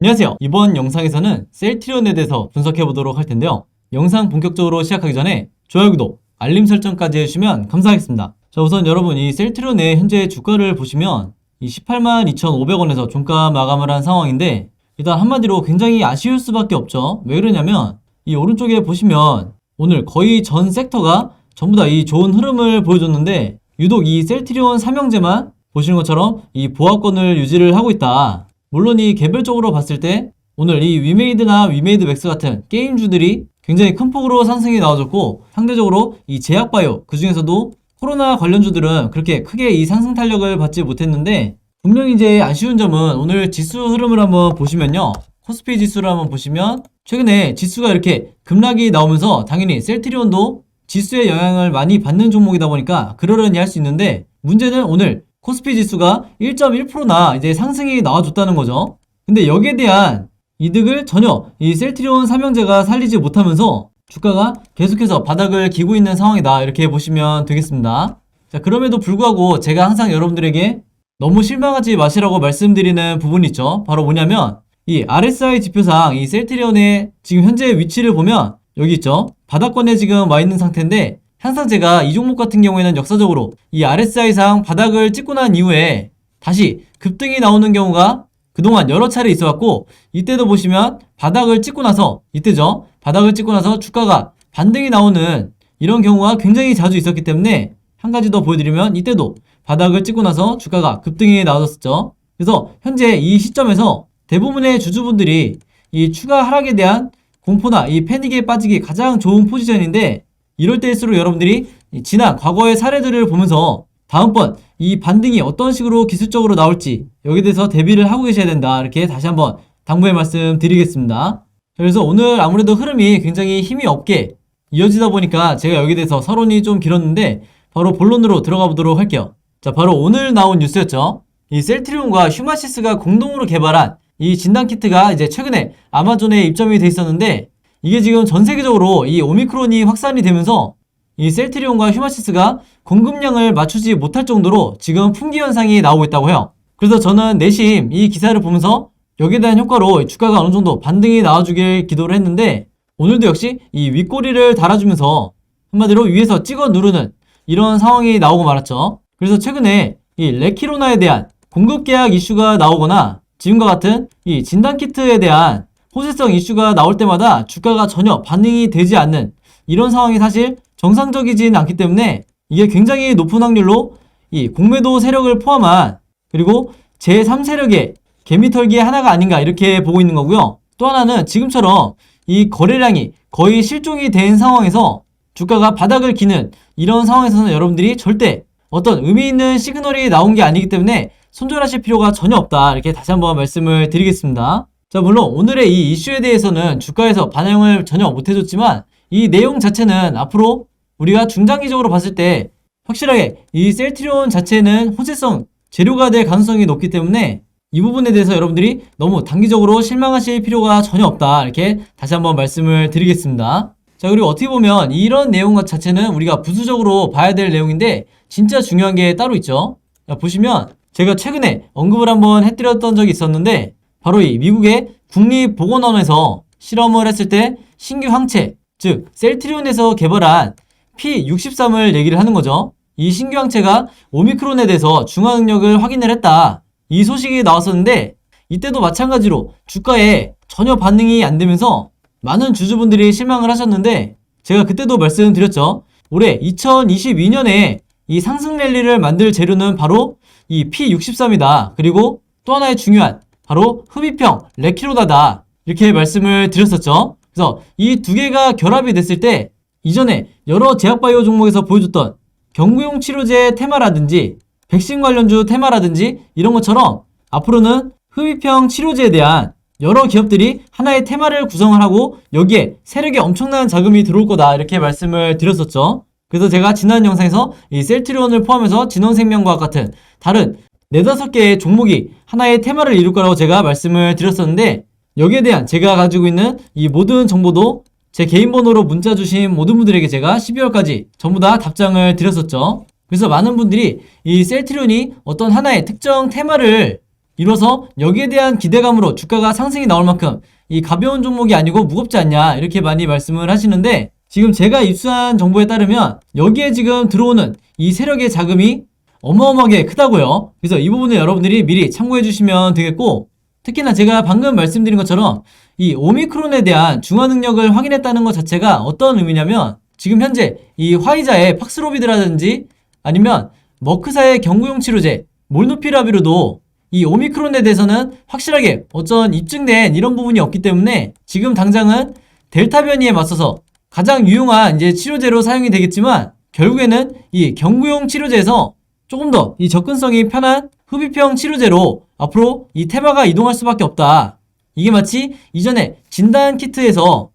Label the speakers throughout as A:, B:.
A: 안녕하세요. 이번 영상에서는 셀트리온에 대해서 분석해 보도록 할 텐데요. 영상 본격적으로 시작하기 전에 좋아요, 구독, 알림 설정까지 해주시면 감사하겠습니다. 자, 우선 여러분 이 셀트리온의 현재 주가를 보시면 이 182,500원에서 종가 마감을 한 상황인데, 일단 한마디로 굉장히 아쉬울 수밖에 없죠. 왜 그러냐면 이 오른쪽에 보시면 오늘 거의 전 섹터가 전부 다 이 좋은 흐름을 보여줬는데, 유독 이 셀트리온 삼형제만 보시는 것처럼 이 보합권을 유지를 하고 있다. 물론 이 개별적으로 봤을 때 오늘 이 위메이드나 위메이드 맥스 같은 게임주들이 굉장히 큰 폭으로 상승이 나와줬고, 상대적으로 이 제약바이오 그 중에서도 코로나 관련주들은 그렇게 크게 이 상승 탄력을 받지 못했는데, 분명히 이제 아쉬운 점은 오늘 지수 흐름을 한번 보시면요, 코스피 지수를 한번 보시면 최근에 지수가 이렇게 급락이 나오면서 당연히 셀트리온도 지수의 영향을 많이 받는 종목이다 보니까 그러려니 할 수 있는데, 문제는 오늘 코스피 지수가 1.1%나 이제 상승이 나와줬다는 거죠. 근데 여기에 대한 이득을 전혀 이 셀트리온 삼형제가 살리지 못하면서 주가가 계속해서 바닥을 기고 있는 상황이다, 이렇게 보시면 되겠습니다. 자, 그럼에도 불구하고 제가 항상 여러분들에게 너무 실망하지 마시라고 말씀드리는 부분이 있죠. 바로 뭐냐면 이 RSI 지표상 이 셀트리온의 지금 현재 위치를 보면 여기 있죠. 바닥권에 지금 와 있는 상태인데, 항상 제가 이 종목 같은 경우에는 역사적으로 이 RSI상 바닥을 찍고 난 이후에 다시 급등이 나오는 경우가 그동안 여러 차례 있어왔고, 이때도 보시면 바닥을 찍고 나서, 이때죠, 바닥을 찍고 나서 주가가 반등이 나오는 이런 경우가 굉장히 자주 있었기 때문에, 한 가지 더 보여드리면 이때도 바닥을 찍고 나서 주가가 급등이 나왔었죠. 그래서 현재 이 시점에서 대부분의 주주분들이 이 추가 하락에 대한 공포나 이 패닉에 빠지기 가장 좋은 포지션인데, 이럴 때일수록 여러분들이 지난 과거의 사례들을 보면서 다음번 이 반등이 어떤 식으로 기술적으로 나올지 여기에 대해서 대비를 하고 계셔야 된다, 이렇게 다시 한번 당부의 말씀 드리겠습니다. 그래서 오늘 아무래도 흐름이 굉장히 힘이 없게 이어지다 보니까 제가 여기에 대해서 서론이 좀 길었는데 바로 본론으로 들어가 보도록 할게요. 자, 바로 오늘 나온 뉴스였죠. 이 셀트리온과 휴마시스가 공동으로 개발한 이 진단키트가 이제 최근에 아마존에 입점이 돼 있었는데, 이게 지금 전 세계적으로 이 오미크론이 확산이 되면서 이 셀트리온과 휴마시스가 공급량을 맞추지 못할 정도로 지금 품귀 현상이 나오고 있다고 해요. 그래서 저는 내심 이 기사를 보면서 여기에 대한 효과로 주가가 어느 정도 반등이 나와주길 기도를 했는데, 오늘도 역시 이 윗꼬리를 달아주면서 한마디로 위에서 찍어 누르는 이런 상황이 나오고 말았죠. 그래서 최근에 이 레키로나에 대한 공급 계약 이슈가 나오거나 지금과 같은 이 진단키트에 대한 호재성 이슈가 나올 때마다 주가가 전혀 반응이 되지 않는 이런 상황이 사실 정상적이진 않기 때문에, 이게 굉장히 높은 확률로 이 공매도 세력을 포함한 그리고 제3세력의 개미털기의 하나가 아닌가, 이렇게 보고 있는 거고요. 또 하나는 지금처럼 이 거래량이 거의 실종이 된 상황에서 주가가 바닥을 기는 이런 상황에서는 여러분들이 절대 어떤 의미 있는 시그널이 나온 게 아니기 때문에 손절하실 필요가 전혀 없다, 이렇게 다시 한번 말씀을 드리겠습니다. 자, 물론 오늘의 이 이슈에 대해서는 주가에서 반영을 전혀 못해줬지만, 이 내용 자체는 앞으로 우리가 중장기적으로 봤을 때 확실하게 이 셀트리온 자체는 호재성 재료가 될 가능성이 높기 때문에 이 부분에 대해서 여러분들이 너무 단기적으로 실망하실 필요가 전혀 없다, 이렇게 다시 한번 말씀을 드리겠습니다. 자, 그리고 어떻게 보면 이런 내용 자체는 우리가 부수적으로 봐야 될 내용인데 진짜 중요한 게 따로 있죠. 자, 보시면 제가 최근에 언급을 한번 해드렸던 적이 있었는데, 바로 이 미국의 국립보건원에서 실험을 했을 때 신규 항체, 즉 셀트리온에서 개발한 P63을 얘기를 하는 거죠. 이 신규 항체가 오미크론에 대해서 중화 능력을 확인을 했다, 이 소식이 나왔었는데, 이때도 마찬가지로 주가에 전혀 반응이 안 되면서 많은 주주분들이 실망을 하셨는데, 제가 그때도 말씀드렸죠. 올해 2022년에 이 상승 랠리를 만들 재료는 바로 이 P63이다. 그리고 또 하나의 중요한 바로 흡입형 레키로나다, 이렇게 말씀을 드렸었죠. 그래서 이 두 개가 결합이 됐을 때 이전에 여러 제약바이오 종목에서 보여줬던 경구용 치료제 테마라든지 백신 관련주 테마라든지 이런 것처럼 앞으로는 흡입형 치료제에 대한 여러 기업들이 하나의 테마를 구성을 하고 여기에 세력에 엄청난 자금이 들어올 거다, 이렇게 말씀을 드렸었죠. 그래서 제가 지난 영상에서 이 셀트리온을 포함해서 진원생명과학 같은 다른 4-5개의 종목이 하나의 테마를 이룰 거라고 제가 말씀을 드렸었는데, 여기에 대한 제가 가지고 있는 이 모든 정보도 제 개인 번호로 문자 주신 모든 분들에게 제가 12월까지 전부 다 답장을 드렸었죠. 그래서 많은 분들이 이 셀트리온이 어떤 하나의 특정 테마를 이뤄서 여기에 대한 기대감으로 주가가 상승이 나올 만큼 이 가벼운 종목이 아니고 무겁지 않냐 이렇게 많이 말씀을 하시는데, 지금 제가 입수한 정보에 따르면 여기에 지금 들어오는 이 세력의 자금이 어마어마하게 크다고요. 그래서 이 부분을 여러분들이 미리 참고해 주시면 되겠고, 특히나 제가 방금 말씀드린 것처럼 이 오미크론에 대한 중화 능력을 확인했다는 것 자체가 어떤 의미냐면, 지금 현재 이 화이자의 팍스로비드라든지 아니면 머크사의 경구용 치료제 몰누피라비르도 이 오미크론에 대해서는 확실하게 어떤 입증된 이런 부분이 없기 때문에 지금 당장은 델타 변이에 맞서서 가장 유용한 이제 치료제로 사용이 되겠지만, 결국에는 이 경구용 치료제에서 조금 더 이 접근성이 편한 흡입형 치료제로 앞으로 이 테마가 이동할 수밖에 없다. 이게 마치 이전에 진단키트에서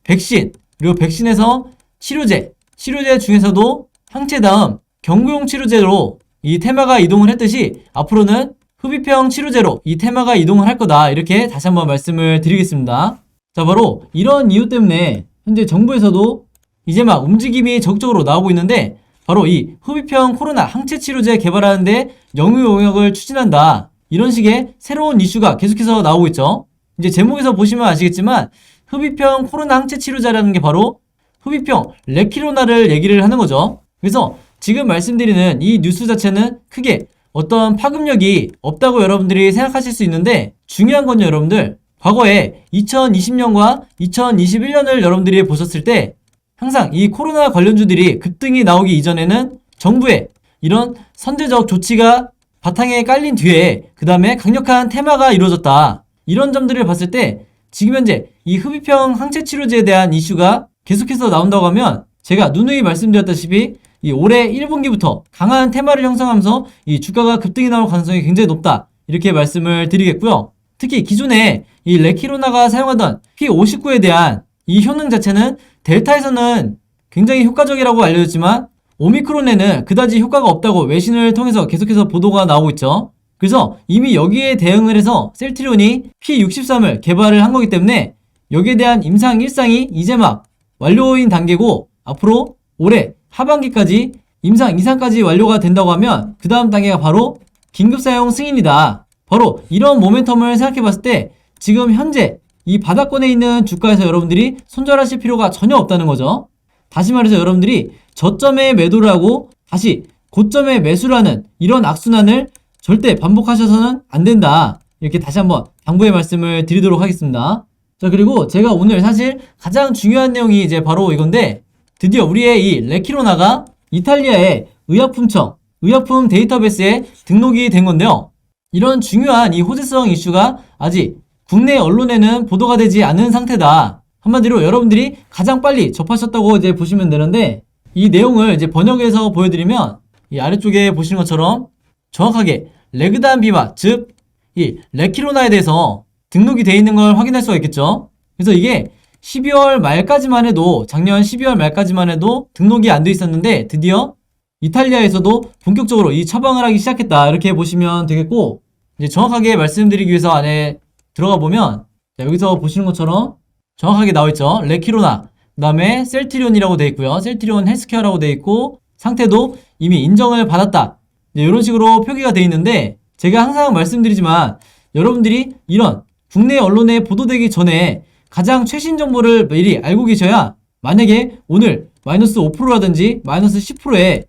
A: 백신, 그리고 백신에서 치료제 중에서도 항체 다음 경구용 치료제로 이 테마가 이동을 했듯이 앞으로는 흡입형 치료제로 이 테마가 이동을 할 거다. 이렇게 다시 한번 말씀을 드리겠습니다. 자, 바로 이런 이유 때문에 현재 정부에서도 이제 막 움직임이 적극적으로 나오고 있는데, 바로 이 흡입형 코로나 항체 치료제 개발하는데 영유 용역을 추진한다. 이런 식의 새로운 이슈가 계속해서 나오고 있죠. 이제 제목에서 보시면 아시겠지만 흡입형 코로나 항체 치료제라는 게 바로 흡입형 레키로나를 얘기를 하는 거죠. 그래서 지금 말씀드리는 이 뉴스 자체는 크게 어떤 파급력이 없다고 여러분들이 생각하실 수 있는데, 중요한 건요, 여러분들, 과거에 2020년과 2021년을 여러분들이 보셨을 때 항상 이 코로나 관련주들이 급등이 나오기 이전에는 정부의 이런 선제적 조치가 바탕에 깔린 뒤에 그 다음에 강력한 테마가 이루어졌다. 이런 점들을 봤을 때 지금 현재 이 흡입형 항체 치료제에 대한 이슈가 계속해서 나온다고 하면, 제가 누누이 말씀드렸다시피 이 올해 1분기부터 강한 테마를 형성하면서 이 주가가 급등이 나올 가능성이 굉장히 높다. 이렇게 말씀을 드리겠고요. 특히 기존에 이 레키로나가 사용하던 P59에 대한 이 효능 자체는 델타에서는 굉장히 효과적이라고 알려졌지만 오미크론에는 그다지 효과가 없다고 외신을 통해서 계속해서 보도가 나오고 있죠. 그래서 이미 여기에 대응을 해서 셀트리온이 P63을 개발을 한 거기 때문에 여기에 대한 임상 1상이 이제 막 완료인 단계고, 앞으로 올해 하반기까지 임상 2상까지 완료가 된다고 하면 그 다음 단계가 바로 긴급 사용 승인이다. 바로 이런 모멘텀을 생각해 봤을 때 지금 현재 이 바닥권에 있는 주가에서 여러분들이 손절하실 필요가 전혀 없다는 거죠. 다시 말해서 여러분들이 저점에 매도를 하고 다시 고점에 매수를 하는 이런 악순환을 절대 반복하셔서는 안 된다. 이렇게 다시 한번 당부의 말씀을 드리도록 하겠습니다. 자, 그리고 제가 오늘 사실 가장 중요한 내용이 이제 바로 이건데, 드디어 우리의 이 레키로나가 이탈리아의 의약품 데이터베이스에 등록이 된 건데요. 이런 중요한 이 호재성 이슈가 아직 국내 언론에는 보도가 되지 않은 상태다. 한마디로 여러분들이 가장 빨리 접하셨다고 이제 보시면 되는데, 이 내용을 이제 번역해서 보여드리면 이 아래쪽에 보시는 것처럼 정확하게 레그단비마, 즉 이 레키로나에 대해서 등록이 되어 있는 걸 확인할 수가 있겠죠. 그래서 이게 12월 말까지만 해도, 작년 12월 말까지만 해도 등록이 안 돼 있었는데 드디어 이탈리아에서도 본격적으로 이 처방을 하기 시작했다. 이렇게 보시면 되겠고, 이제 정확하게 말씀드리기 위해서 안에 들어가 보면, 자, 여기서 보시는 것처럼 정확하게 나와 있죠. 레키로나, 그 다음에 셀트리온이라고 되어 있고요. 셀트리온 헬스케어라고 되어 있고, 상태도 이미 인정을 받았다. 이런 식으로 표기가 되어 있는데, 제가 항상 말씀드리지만 여러분들이 이런 국내 언론에 보도되기 전에 가장 최신 정보를 미리 알고 계셔야, 만약에 오늘 마이너스 5%라든지 마이너스 10%의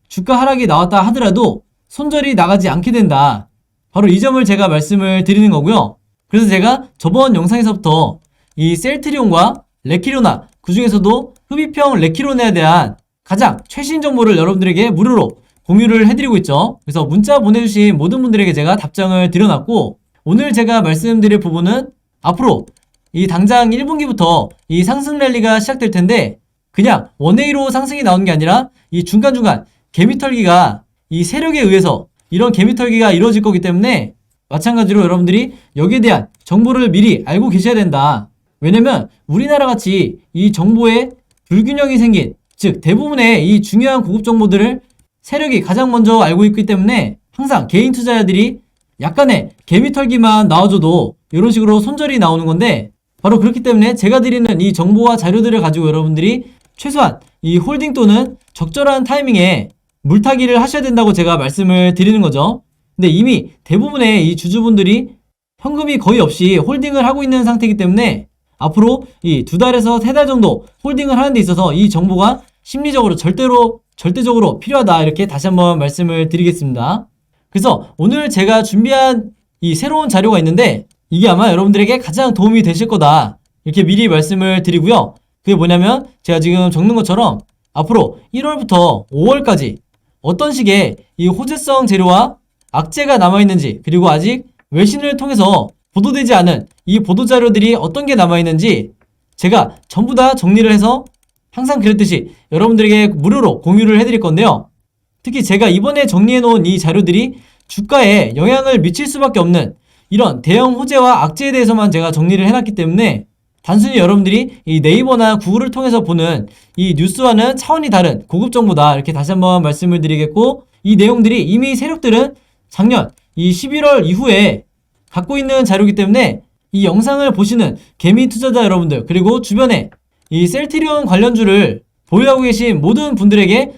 A: 주가 하락이 나왔다 하더라도 손절이 나가지 않게 된다. 바로 이 점을 제가 말씀을 드리는 거고요. 그래서 제가 저번 영상에서부터 이 셀트리온과 레키로나, 그 중에서도 흡입형 레키로나에 대한 가장 최신 정보를 여러분들에게 무료로 공유를 해드리고 있죠. 그래서 문자 보내주신 모든 분들에게 제가 답장을 드려놨고, 오늘 제가 말씀드릴 부분은 앞으로 이 당장 1분기부터 이 상승 랠리가 시작될 텐데, 그냥 원웨이로 상승이 나오는 게 아니라 이 중간중간 개미털기가, 이 세력에 의해서 이런 개미털기가 이루어질 거기 때문에 마찬가지로 여러분들이 여기에 대한 정보를 미리 알고 계셔야 된다. 왜냐면 우리나라 같이 이 정보에 불균형이 생긴, 즉 대부분의 이 중요한 고급 정보들을 세력이 가장 먼저 알고 있기 때문에 항상 개인 투자자들이 약간의 개미털기만 나와줘도 이런 식으로 손절이 나오는 건데, 바로 그렇기 때문에 제가 드리는 이 정보와 자료들을 가지고 여러분들이 최소한 이 홀딩 또는 적절한 타이밍에 물타기를 하셔야 된다고 제가 말씀을 드리는 거죠. 근데 이미 대부분의 이 주주분들이 현금이 거의 없이 홀딩을 하고 있는 상태이기 때문에 앞으로 이 2달에서 3달 정도 홀딩을 하는 데 있어서 이 정보가 심리적으로 절대적으로 필요하다, 이렇게 다시 한번 말씀을 드리겠습니다. 그래서 오늘 제가 준비한 이 새로운 자료가 있는데 이게 아마 여러분들에게 가장 도움이 되실 거다, 이렇게 미리 말씀을 드리고요. 그게 뭐냐면 제가 지금 적는 것처럼 앞으로 1월부터 5월까지 어떤 식의 이 호재성 재료와 악재가 남아있는지, 그리고 아직 외신을 통해서 보도되지 않은 이 보도자료들이 어떤 게 남아있는지 제가 전부 다 정리를 해서 항상 그랬듯이 여러분들에게 무료로 공유를 해드릴 건데요. 특히 제가 이번에 정리해놓은 이 자료들이 주가에 영향을 미칠 수밖에 없는 이런 대형 호재와 악재에 대해서만 제가 정리를 해놨기 때문에 단순히 여러분들이 이 네이버나 구글을 통해서 보는 이 뉴스와는 차원이 다른 고급 정보다, 이렇게 다시 한번 말씀을 드리겠고, 이 내용들이 이미 세력들은 작년 이 11월 이후에 갖고 있는 자료이기 때문에 이 영상을 보시는 개미 투자자 여러분들, 그리고 주변에 이 셀트리온 관련주를 보유하고 계신 모든 분들에게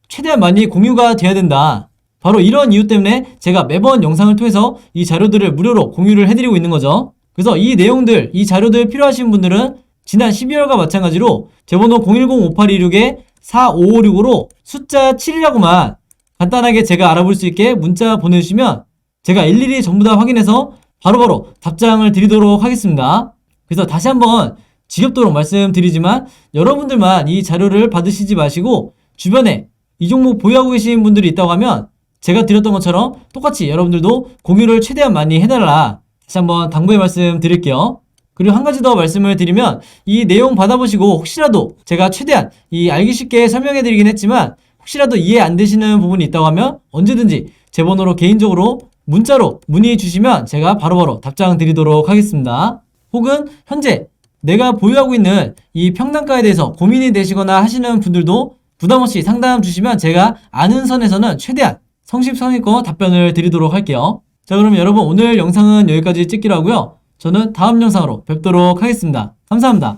A: 최대한 많이 공유가 돼야 된다. 바로 이런 이유 때문에 제가 매번 영상을 통해서 이 자료들을 무료로 공유를 해드리고 있는 거죠. 그래서 이 내용들, 이 자료들 필요하신 분들은 지난 12월과 마찬가지로 제 번호 010-5826-4556으로 숫자 7이라고만 간단하게 제가 알아볼 수 있게 문자 보내주시면 제가 일일이 전부 다 확인해서 바로바로 답장을 드리도록 하겠습니다. 그래서 다시 한번 지겹도록 말씀드리지만 여러분들만 이 자료를 받으시지 마시고 주변에 이 종목 보유하고 계신 분들이 있다고 하면 제가 드렸던 것처럼 똑같이 여러분들도 공유를 최대한 많이 해달라, 다시 한번 당부의 말씀 드릴게요. 그리고 한 가지 더 말씀을 드리면 이 내용 받아보시고 혹시라도 제가 최대한 이 알기 쉽게 설명해 드리긴 했지만 혹시라도 이해 안 되시는 부분이 있다고 하면 언제든지 제 번호로 개인적으로 문자로 문의 주시면 제가 바로바로 답장 드리도록 하겠습니다. 혹은 현재 내가 보유하고 있는 이 평단가에 대해서 고민이 되시거나 하시는 분들도 부담없이 상담 주시면 제가 아는 선에서는 최대한 성심성의껏 답변을 드리도록 할게요. 자, 그럼 여러분 오늘 영상은 여기까지 찍기로 하고요. 저는 다음 영상으로 뵙도록 하겠습니다. 감사합니다.